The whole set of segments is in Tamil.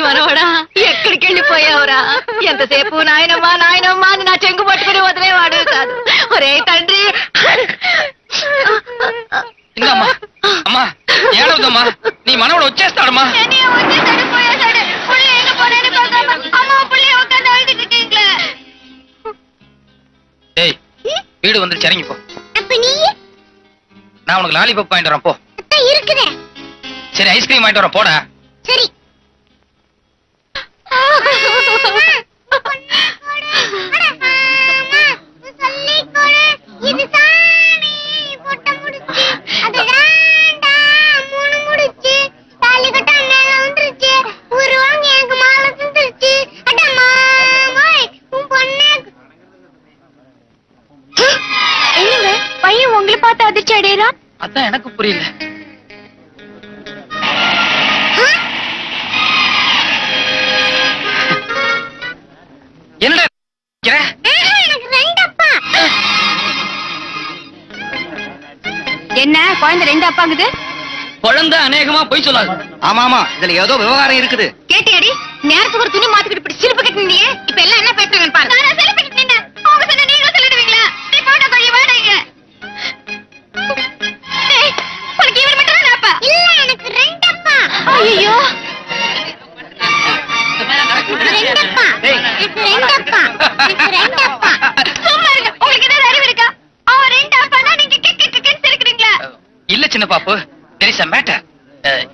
మనవడా ఎక్కడికి వెళ్ళిపోయావురా? ఎంతసేపు నాయనమ్మా నాయనమ్మా అని నా చెంగు పట్టుకుని వదిలేవాడు కాదు. ఒరే తండ్రి, అమ్మా ఏడవద్దమ్మా, నీ మనవడు వచ్చేస్తాడమ్మా. வீடு வந்து இறங்கி போ. நான் உனக்கு லாலிபாப் வாங்கிட்டு வரேன் போ. சரி ஐஸ்கிரீம் வாங்கிட்டு வரேன் போடா. சரி. பையன் உங்களை பார்த்து அதிர்ச்சி அடையறா? அதான் எனக்கு புரியல. என்ன குழந்தை ரெண்டு அப்பாங்குது? குழந்தை அநேகமா போய் சொல்லாது. ஆமா ஆமா, இதுல ஏதோ விவகாரம் இருக்குது. கேட்டியாடி? நேரத்துக்கு ஒரு துணி மாத்திக்கிட்டு இப்படி சிரிப்பு கட்டினியே. இப்ப எல்லாம் என்ன பேசுறாங்கன்னு பாரு. நான் சிரிப்பு கட்டினேன். அவங்க சொன்ன நீங்க சொல்லிடுவீங்களா? நீ போடா கழி வாடீங்க. டேய், உனக்கு இவர் மட்டும் தான் அப்பா? இல்ல, எனக்கு ரெண்டு அப்பா. ஐயோ, சும்மா இருங்க. உங்களுக்கு ஏதாவது அறிவு இருக்கா? அவன் ரெண்டு அப்பா தான், நீங்க கேட்க சிரிக்கிறீங்களா? இல்ல சின்ன பாப்பு, there is a matter.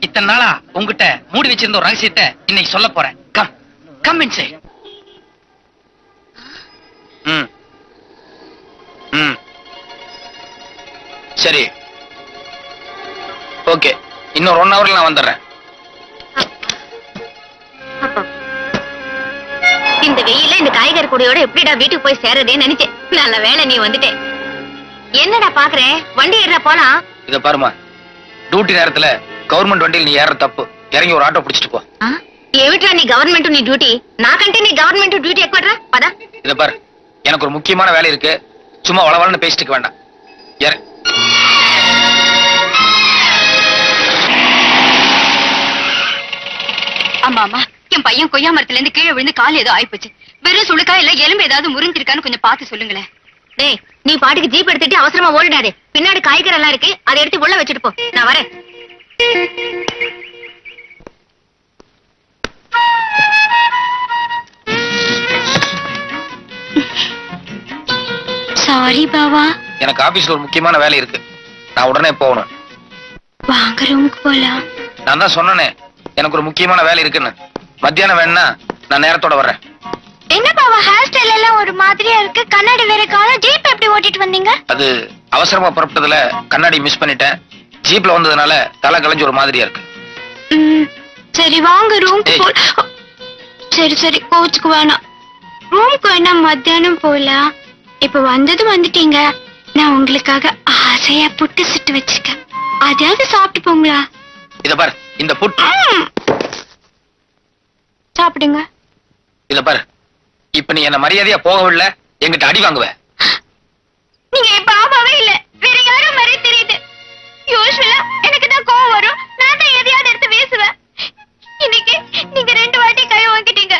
இத்தனை நாளா உங்ககிட்ட மூடி வச்சிருந்த ஒரு ரகசியத்தை இன்னைக்கு சொல்ல போறேன். Come inside. சரி ஓகே, இன்னொரு 1 ஹவர்ல நான் வந்துடுறேன். இந்த வெயில இந்த காய்கறி கூடையோட எப்படிடா வீட்டுக்கு போய் சேரதேன்னு நினைச்சேன். நல்ல வேலை நீ வந்துட்டே. என்னடா பாக்குறேன்? வண்டி ஏறா போலாம். இத பாருமா, டியூட்டி நேரத்துல கவர்மெண்ட் வண்டியில் நீ ஏற தப்பு. இறங்கி ஒரு ஆட்டோ பிடிச்சிட்டு போ. ஏவிட்ரா நீ கவர்மெண்ட் நீ டியூட்டி? நாకంటే நீ கவர்மெண்ட் டியூட்டி ఎక్కువடா. பட. இத பாரு, எனக்கு ஒரு முக்கியமான வேலை இருக்கு. சும்மா வளவளன்னு பேசிட்டு வேண்டாம். ஏற. ஆமா, என் பையன் கொய்யா மரத்துல இருந்து கீழே விழுந்து கால் ஏதோ ஆயிப்போச்சு. வெறும் சுளுக்கா இல்ல எலும்பு ஏதாவது முறிஞ்சிருக்கான்னு கொஞ்சம் பார்த்து சொல்லுங்களேன். டேய், நீ பாட்டுக்கு ஜீப் எடுத்துட்டு அவசரமா ஓடிடாதே. பின்னாடி காய்கறி எல்லாம் இருக்கு, அதை எடுத்து உள்ள வச்சுட்டு போ. நான் வரேன். சாரி பாவா, எனக்கு ஆபீஸ்ல ஒரு முக்கியமான வேலை இருக்கு. நான் உடனே போகணும். வாங்க ரூமுக்கு போலாம். நான் தான் சொன்னேனே எனக்கு ஒரு முக்கியமான வேலை இருக்குன்னு. மத்தியானம் வேணா நான் நேரத்தோட வர்றேன். என்ன பாவா, ஹேர் ஸ்டைல் எல்லாம் ஒரு மாதிரியா இருக்கு. கண்ணாடி வேற காணோம். ஜீப் எப்படி ஓட்டிட்டு வந்தீங்க? அது அவசரமா புறப்பட்டதுல கண்ணாடி மிஸ் பண்ணிட்டேன். ஜீப்ல வந்ததுனால தலை கலைஞ்சு ஒரு மாதிரியா இருக்கு. சரி வாங்க ரூமுக்கு போ. சரி கோச்சுக்கு வேணாம். ரூமுக்கு வேணா மத்தியானம் போலாம். இப்ப வந்துட்டீங்க. நான் உங்களுக்காக ஆசையா புட்டு சுட்டு வச்சிருக்கேன். அதையாவது சாப்பிட்டு போங்களா? இத பாரு, இந்த புட்டு சாப்பிடுங்க. இத பாரு, இப்ப நீ என்ன மரியாதையா போகவில்லை, எங்கிட்ட அடி வாங்குவ. நீங்க பாபாவே இல்ல, வேற யாரும் மாதிரி தெரியுது. யூசுவலா எனக்கு தான் கோவம் வரும். நான் தான் எதையாவது எடுத்து பேசுவேன். இன்னைக்கு நீங்க 2 வாட்டி கை வாங்கிட்டீங்க.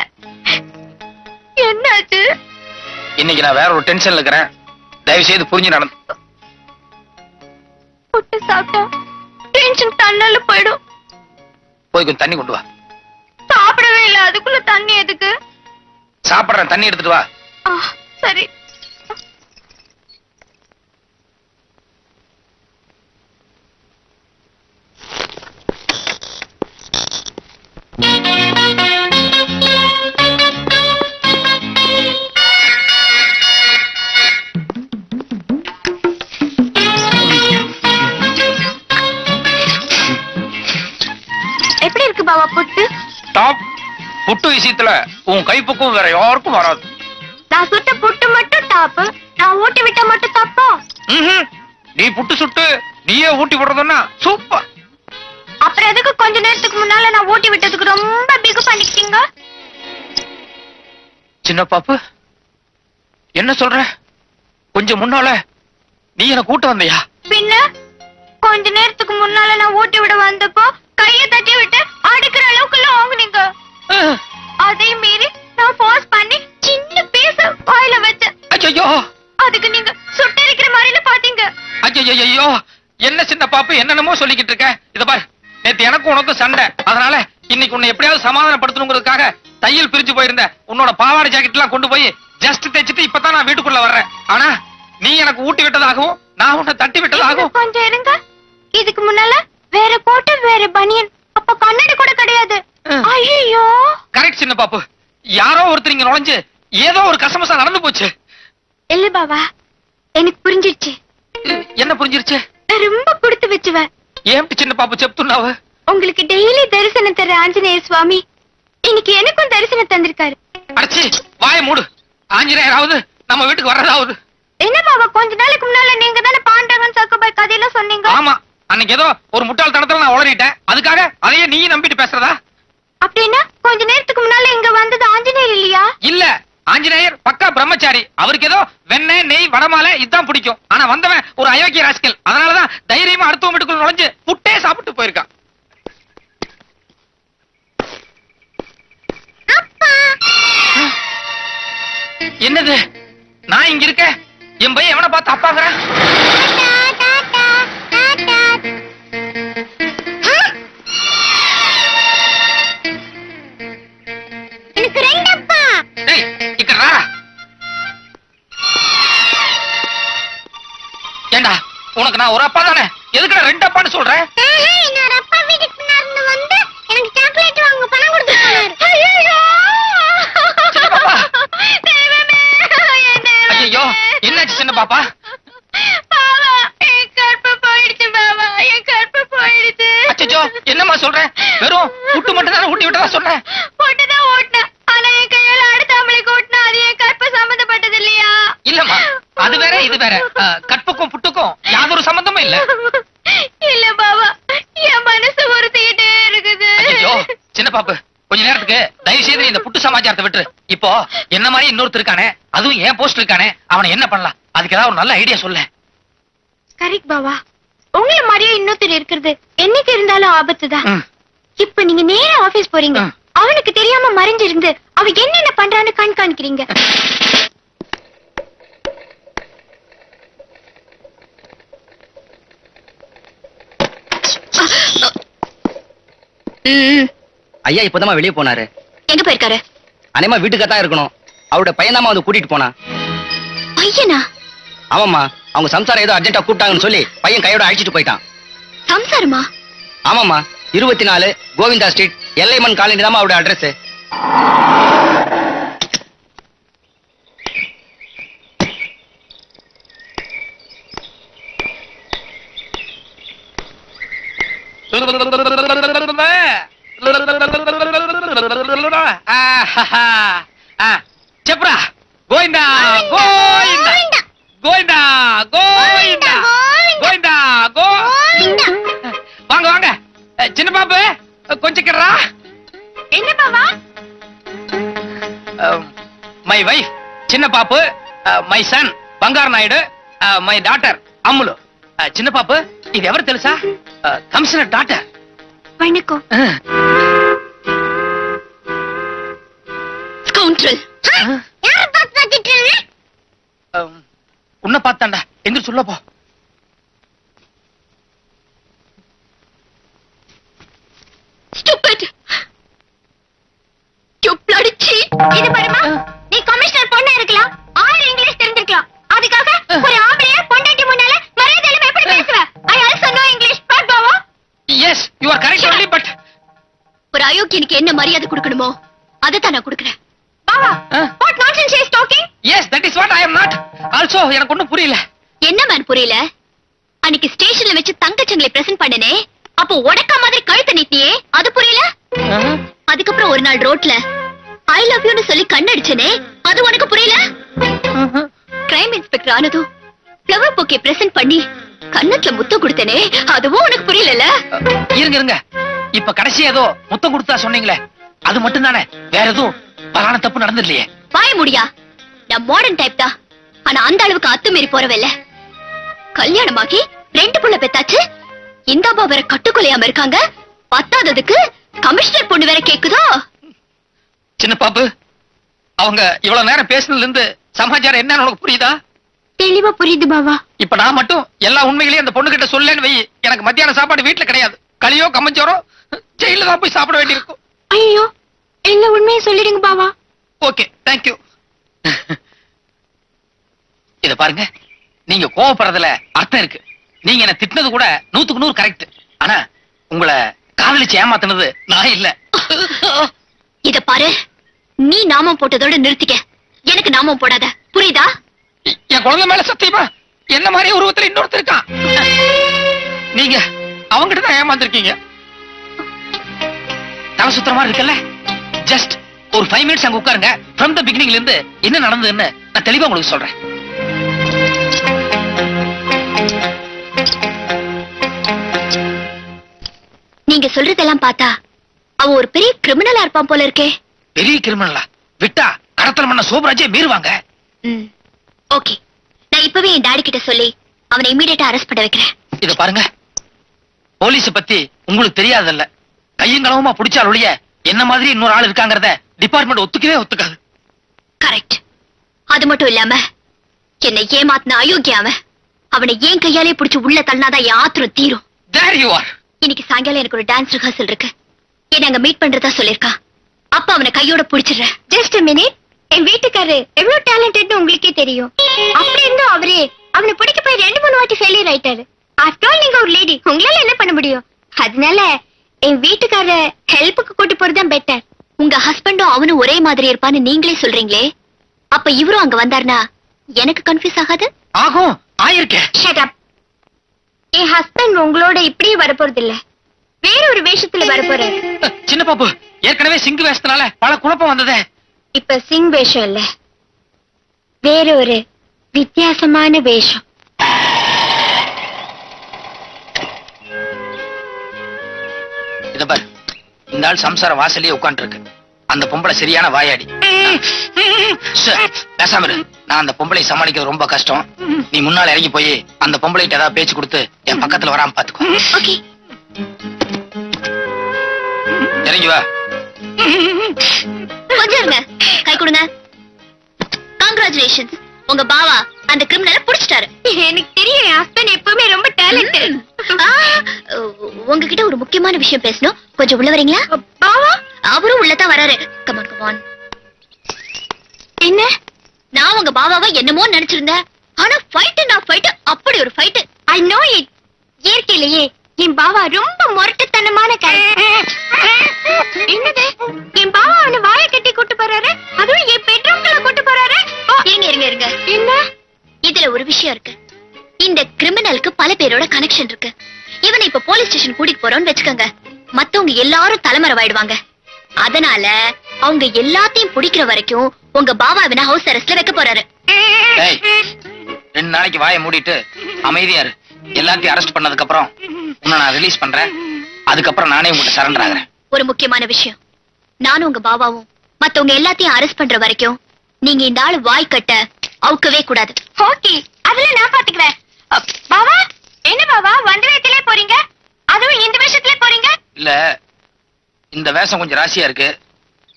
என்னாச்சு? இன்னைக்கு நான் வேற ஒரு டென்ஷன்ல இருக்கிறேன். தயவு செய்து புரிஞ்சு நடந்து. புட்டு சாப்பிட்டா டென்ஷன் தன்னால போயிடும். போய் கொஞ்சம் தண்ணி கொண்டு வா. சாப்பிடவே இல்ல, அதுக்குள்ள தண்ணி எதுக்கு? சாப்பிடுறேன், தண்ணி எடுத்துட்டு வா. சரி. எப்படி இருக்கு பாபா புட்டு? டாப். புட்டு விஷயத்துல உன் கைப்புக்கும் வேற யாருக்கும் வராது. நான் சுட்ட புட்டு மட்டும் டாப், நான் ஊட்டி விட்ட மட்டும் தப்பா? நீ புட்டு சுட்டு நீயே ஊட்டி விடுறதுன்னா சூப்பர். அப்புறம் எதுக்கு கொஞ்ச நேரத்துக்கு முன்னால நான் ஊட்டி விட்டதுக்கு ரொம்ப பிகு பண்ணிக்கிட்டீங்க? சின்ன பாப்பு, என்ன சொல்ற? கொஞ்சம் முன்னால நீ என்ன கூட்ட வந்தியா? பின்ன கொஞ்ச நேரத்துக்கு முன்னால நான் ஊட்டி விட வந்தப்போ கையை தட்டி விட்டு அடிக்கிற அளவுக்கு வாங்குனீங்க. பாப்பு என்னென்னமோ சொல்லிக்கிட்டு இருக்க. இத பாரு, நேத்து எனக்கு உனக்கும் சண்டை. அதனால இன்னைக்கு உன்னை எப்படியாவது சமாதானப்படுத்தணுங்கிறதுக்காக தையல் பிரிஞ்சு போயிருந்த உன்னோட பாவாடை ஜாக்கெட் எல்லாம் கொண்டு போய் ஜஸ்ட் தைச்சிட்டு இப்பதான் நான் வீட்டுக்குள்ள வர்றேன். ஆனா நீ எனக்கு ஊட்டி விட்டதாகவும் நான் உன்னை தட்டி விட்டதாகவும். கொஞ்சம் இருங்க. இதுக்கு முன்னால வேற போட்டு வேற பனியன், அப்ப கண்ணாடி கூட கிடையாது. ஐயோ. கரெக்ட் சின்ன பாப்பு. யாரோ ஒருத்தர் இங்க நுழைஞ்சு ஏதோ ஒரு கசமசா நடந்து போச்சு. இல்ல பாவா, எனக்கு புரிஞ்சிருச்சு. என்ன புரிஞ்சிருச்சு? ரொம்ப கொடுத்து வச்சுவேன். ஏன் சின்ன பாப்பு செப்துன்னாவ? உங்களுக்கு டெய்லி தரிசனம் தர ஆஞ்சநேயர் சுவாமி இன்னைக்கு எனக்கும் தரிசனம் தந்திருக்காரு. அடச்சி வாய மூடு. ஆஞ்சநேயராவது நம்ம வீட்டுக்கு வர்றதாவது. என்ன பாவா, கொஞ்ச நாளைக்கு முன்னால நீங்க தானே பாண்டவன் சக்கபாய் கதையெல்லாம் சொன்னீங்க. ஆமா, அன்னைக்கு ஏதோ ஒரு முட்டாள்தனத்துல நான் உளறிட்டேன். அதுக்காக அதையே நீ நம்பிட்டு பேசுறதா? அப்படின்னா கொஞ்ச நேரத்துக்கு முன்னால இங்க வந்தது ஆஞ்சநேயர் இல்லையா? இல்ல, ஆஞ்சநேயர் பக்கா பிரம்மச்சாரி. அவருக்கு ஏதோ வெண்ணெய் நெய் வடமாலை இதான் பிடிக்கும். ஆனா வந்தவன் ஒரு அயோக்கிய ராஸ்கல். அதனாலதான் தைரியமா அடுத்த வீட்டுக்குள்ள நுழைஞ்சு புட்டே சாப்பிட்டு போயிருக்கான். என்னது? நான் இங்க இருக்க, என் பையன் எவனை பார்த்து அப்பாங்கிறேன்? எனக்கு ரெண்டு அப்பா. டேய் இக்கறா. ஏண்டா உனக்கு நான் ஒரு அப்பா தானே, எதுக்குடா ரெண்டு அப்பான்னு சொல்றேன்? இன்னொரு அப்பா வீட்டுக்கு பின்னாடி வந்து எனக்கு சாக்லேட் வாங்க பணம் கொடுத்து போனாரு. ஐயோ சின்ன பாப்பா. ஐயோ என்னாச்சு சின்ன பாப்பா? பாவா, என் கற்பு போயிடுச்சு பாவா, என் கற்பு போயிடுச்சு. அச்சச்சோ, என்னம்மா சொல்றேன்? வெறும் புட்டு மட்டும் தானே ஊட்டி விட்டதா சொன்னேன். போட்டுதான் ஓட்டினேன். ஆனா என் கையால அடுத்த அமளிக்கு ஓட்டினா அது என் கற்பு சம்பந்தப்பட்டது இல்லையா? இல்லம்மா, அது வேற இது வேற. கற்புக்கும் புட்டுக்கும் யாதொரு சம்பந்தமும் இல்ல. இல்ல பாவா, என் மனசு உறுத்திக்கிட்டே இருக்குது. ஐயோ சின்ன பாப்பு, கொஞ்ச நேரத்துக்கு தயவு செய்து இந்த புட்டு சமாச்சாரத்தை விட்டுரு. இப்போ என்ன மாதிரி இன்னொருத்தர் இருக்கானே, அதுவும் ஏன் போஸ்ட் இருக்கானே, அவனை என்ன பண்ணலாம்? அதுக்கு ஏதாவது ஒரு நல்ல ஐடியா சொல்ல. கரெக்ட் பாவா, உங்களை மாதிரியே இன்னொருத்தர் இருக்கிறது என்னைக்கு இருந்தாலும் ஆபத்துதான். இப்ப நீங்க நேரா ஆபீஸ் போறீங்க, அவனுக்கு தெரியாம மறைஞ்சிருந்து அவ என்னென்ன பண்றான்னு கண்காணிக்கிறீங்க. ஐயா இப்பதான் வெளியே போனாரு. எங்க போயிருக்காரு? அனைமா வீட்டுக்கு தான் இருக்கணும். அவரோட பையன் வந்து கூட்டிட்டு போனா. பையனா? ஆமாம்மா, அவங்க சம்சாரம் ஏதோ அர்ஜென்ட்டா கூப்பிட்டாங்கன்னு சொல்லி பையன் கையோட அழைச்சிட்டு போயிட்டான். சம்சாரமா? ஆமாம்மா, 24 கோவிந்தா ஸ்ட்ரீட், எல்லைமன் காலனி தான் அவரோட அட்ரஸ். செப்ரா கோவிந்தா கோவிந்தா கோவிந்தா கோவிந்தா கோவிந்தா கோவிந்தா. வாங்க வாங்க சின்ன பாப்பு, கொஞ்சம் கிடறா. என்ன பாவா? மை வைஃப் சின்ன பாப்பு, my son Bangar Naidu, my daughter Ammulu. சின்ன பாப்பு, இது எவர் తెలుసా? Commissioner daughter. வணக்கம். ஸ்கவுண்டரல். யார பார்த்து பாத்திட்டீங்க? உன்னை பார்த்தாண்டா. எந்திர சொல்ல போ. ஸ்டூபிட். You bloody cheat. இது பாருமா, நீ கமிஷனர் பொண்ணா இருக்கலாம், 6 இங்கிலீஷ் தெரிஞ்சிருக்கலாம். அதுக்காக ஒரு ஆம்பளைய பொண்டாட்டி முன்னால மரியாதையில எப்படி பேசுவ? I also know English. But பாவா, yes you are correct only, but ஒரு அயோக்கியனுக்கு என்ன மரியாதை கொடுக்கணுமோ அதை தான் நான் கொடுக்கிறேன். பாவா, what nonsense she is talking? yes that is what I am not. also எனக்கு ஒண்ணும் புரியல. என்ன மேன் புரியல? அன்னைக்கு ஸ்டேஷன்ல வச்சு தங்கச்சங்களை பிரசன்ட் பண்ணனே, அப்போ உடக்க மாதிரி கழுத்தை நீட்டியே, அது புரியல? அதுக்கப்புறம் ஒரு நாள் ரோட்ல ஐ லவ் யூன்னு சொல்லி கண்ணடிச்சனே, அது உனக்கு புரியல? கிரைம் இன்ஸ்பெக்டர் ஆனதும் ஃப்ளவர் பொக்கே பிரசன்ட் பண்ணி கண்ணத்துல முத்தம் கொடுத்தனே, அதுவும் உனக்கு புரியல? இருங்க இருங்க, இப்ப கடைசி ஏதோ முத்தம் கொடுத்தா சொன்னீங்களே, அது மட்டும் தானே, வேற எதுவும் பலான தப்பு நடந்துடலையே? வாய முடியா, நான் மாடர்ன் டைப் தான். ஆனா அந்த அளவுக்கு அத்துமீறி போறவல்ல. கல்யாணமாகி 2 புள்ள பெத்தாச்சு, இந்த அம்மா வேற கட்டுக்கொலையாம இருக்காங்க. பத்தாததுக்கு கமிஷனர் பொண்ணு வேற கேக்குதோ? சின்ன பாப்பு, அவங்க இவ்வளவு நேரம் பேசுனதுல இருந்து சமாச்சாரம் என்னன்னு உனக்கு புரியுதா? தெளிவா புரியுது பாவா. இப்ப நான் மட்டும் எல்லா உண்மைகளையும் அந்த பொண்ணு கிட்ட சொல்லேன்னு வை, எனக்கு மத்தியான சாப்பாடு வீட்டுல கிடையாது. களியோ கம்மஞ்சோரோ ஜெயில தான் போய் சாப்பிட வேண்டியிருக்கும். ஐயோ, எல்லா உண்மையும் சொல்லிடுங்க பாவா. Okay, thank you. இத பாருங்க, நீங்க கோவப்படுறதுல அர்த்தம் இருக்கு. நீங்க என்ன திட்டினது கூட 100க்கு 100 கரெக்ட். ஆனா உங்களை காதலிச்சு ஏமாத்தினது நான் இல்ல. இத பாரு, நீ நாமம் போட்டதோட நிறுத்திக்க. எனக்கு நாமம் போடாத, புரியுதா? என் குழந்தை மேல சத்தியமா என்ன மாதிரி உருவத்துல இன்னொருத்தர் இருக்கான். நீங்க அவங்கிட்ட தான் ஏமாந்துருக்கீங்க. தலை சுத்தர மாதிரி இருக்குல்ல? ஜஸ்ட் ஒரு 5 மினிட்ஸ் அங்க உட்காருங்க. ஃப்ரம் த பிகினிங்ல இருந்து என்ன நடந்ததுன்னு நான் தெளிவா உங்களுக்கு சொல்றேன். நீங்க சொல்றதெல்லாம் பார்த்தா அவ ஒரு பெரிய கிரிமினலா இருப்பான் போல இருக்கே. பெரிய கிரிமினலா? விட்டா கடத்தல் பண்ண சோபராஜே மீறுவாங்க. ஓகே, நான் இப்பவே என் டாடி கிட்ட சொல்லி அவனை இமிடியேட்டா அரெஸ்ட் பண்ண வைக்கிறேன். இத பாருங்க, போலீஸ் பத்தி உங்களுக்கு தெரியாதல்ல. கையங்களவுமா புடிச்சால் ஒழிய என்ன மாதிரி இன்னொரு ஆள் இருக்காங்கறத டிபார்ட்மெண்ட் ஒத்துக்கவே ஒத்துக்காது. கரெக்ட். அது மட்டும் இல்லாம என்னை ஏமாத்தின அயோக்கியாம அவனை ஏன் கையாலே புடிச்சு உள்ள தள்ளினாதான் என் ஆத்திரம் தீரும். There you are. இன்னைக்கு சாயங்காலம் எனக்கு ஒரு டான்ஸ் ரிஹர்சல் இருக்கு. என்ன அங்க மீட் பண்றதா சொல்லிருக்கான். அப்ப அவனை கையோட புடிச்சிடுறேன். Just a minute. என் வீட்டுக்காரரு எவ்வளவு டேலண்டட்னு உங்களுக்கே தெரியும். அப்படி இருந்தும் அவரே அவனை பிடிக்க போய் 2-3 வாட்டி ஃபெயிலியர் ஆயிட்டாரு. ஆஃப்டர் ஆல் நீங்க ஒரு லேடி, உங்களால என்ன பண்ண முடியும்? அதனால என் வீட்டுக்காரரை ஹெல்ப்புக்கு கூட்டி போறதுதான் பெட்டர். உங்க ஹஸ்பண்டும் அவனும் ஒரே மாதிரி இருப்பான்னு நீங்களே சொல்றீங்களே, அப்ப இவரும் அங்க வந்தாருன்னா எனக்கு கன்ஃபியூஸ் ஆகாது? ஆகும், ஆயிருக்கேன். Shut up. என் ஹஸ்பண்ட் உங்களோட இப்படியே வரப்போறது இல்ல, வேற ஒரு வேஷத்துல வரப்போறாரு. சின்ன பாப்பு, ஏற்கனவே சிங்கு வேஷத்தினால பல குழப்பம் வந்ததே. இப்ப சிங் வேஷம் இல்ல, வேற ஒரு வித்தியாசமான வேஷம். இத பாரு, இந்த ஆள் சம்சார வாசலையே உட்கார்ந்து இருக்கு. அந்த பொம்பளை சரியான வாயாடி. பேசாம இரு. நான் அந்த பொம்பளை சமாளிக்கிறது ரொம்ப கஷ்டம். நீ முன்னால இறங்கி போய் அந்த பொம்பளைக்கு ஏதாவது பேச்சு கொடுத்து என் பக்கத்துல வராம பாத்துக்கோ. ஓகே, இறங்கி வா. கொஞ்சம் இருங்க, கை கொடுங்க. கங்க்ராச்சுலேஷன்ஸ், உங்க பாவா அந்த கிரிமினலை புடிச்சிட்டாரு. எனக்கு தெரியும், என் ஹஸ்பண்ட் எப்பவுமே ரொம்ப டேலண்டட். உங்ககிட்ட ஒரு முக்கியமான விஷயம் பேசணும், கொஞ்சம் உள்ள வரீங்களா? பாவா அவரும் உள்ளதான் வராரு. Come on come on. என்ன, நான் உங்க பாவாவை என்னமோ நினைச்சிருந்தேன். ஆனா ஃபைட் அப்படி ஒரு ஃபைட். I know it. இயற்கையிலேயே என் பாவா ரொம்ப முரட்டுத்தனமான கேரக்டர். என்னது, என் பாவா அவனை வாயை கட்டி கூட்டு போறாரு, அதுவும் என் பெட்ரூம்குள்ள கூட்டு போறாரு. இருங்க. என்ன, இதுல ஒரு விஷயம் இருக்கு. இந்த கிரிமினலுக்கு பல பேரோட கனெக்ஷன் இருக்கு. இவனை இப்ப போலீஸ் ஸ்டேஷன் கூட்டிட்டு போறோம்னு வெச்சுக்கோங்க, மத்தவங்க எல்லாரும் தலைமறைவாயிடுவாங்க. அதனால அவங்க எல்லாத்தையும் பிடிக்கிற வரைக்கும் உங்க பாவா இவனை ஹவுஸ் அரெஸ்ட்ல வைக்க போறாரு. 2 நாளைக்கு வாயை மூடிட்டு அமைதியா இரு. எல்லாத்தையும் அரெஸ்ட் பண்ணதுக்கு அப்புறம் உன்னை நான் ரிலீஸ் பண்றேன். அதுக்கப்புறம் நானே உங்ககிட்ட சரண்டர் ஆகுறேன். ஒரு முக்கியமான விஷயம், நானும் உங்க பாவாவும் மத்தவங்க எல்லாத்தையும் அரெஸ்ட் பண்ற வரைக்கும் நீங்க இந்த ஆளு வாய் கட்ட அவுக்கவே கூடாது. ஓகே, அதுல நான் பாத்துக்கிறேன். பாவா, என்ன பாவா வந்த வேஷத்திலே போறீங்க, அதுவும் இந்த வேஷத்திலே போறீங்க? இல்ல, இந்த வேஷம் கொஞ்சம் ராசியா இருக்கு.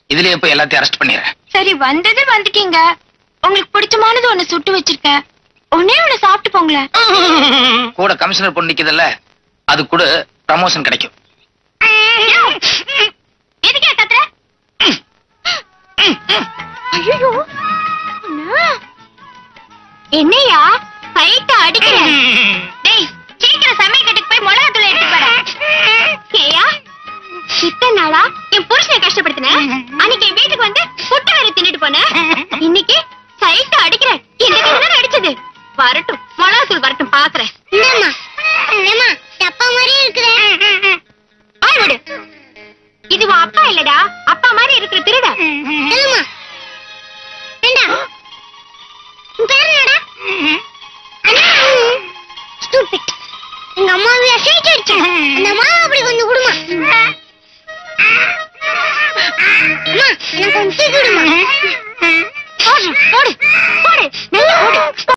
இதுலயே போய் எல்லாத்தையும் அரெஸ்ட் பண்ணிடுறேன். சரி, வந்தது வந்துட்டீங்க. உங்களுக்கு பிடிச்சமானது ஒண்ணு சுட்டு வச்சிருக்கேன், ஒண்ணே ஒண்ணு சாப்பிட்டு போங்களேன். கூட கமிஷனர் பொண்ணு நிக்குதுல்ல, அது கூட ப்ரமோஷன் கிடைக்கும். எதுக்கே கத்துற? ஐயோ, என்னையா ஃபைட் அடிக்கிற? டேய், சீக்கிரம் சமையல் கட்டுக்கு போய் மிளகா தூள் எடுத்து வர. ஏயா, இத்தனை நாளா என் புருஷனை கஷ்டப்படுத்தின, அன்னைக்கு என் வீட்டுக்கு வந்து புட்டு வேற தின்னுட்டு போன, இன்னைக்கு சைட் அடிக்கிற. என்ன அடிச்சது? வரட்டும், மிளகா தூள் வரட்டும், பாக்குறேன். அப்பா மாதிரியே இருக்கிற இது அப்பா இல்லடா, அப்பா மாதிரி இருக்கிற திருட. எங்க அம்மாவை அசைச்சு அந்த அம்மா அப்படி கொஞ்சம் கொடுமா, எனக்கு கொஞ்சம் கொடுமா. போடு போடு போடு, நல்லா போடு.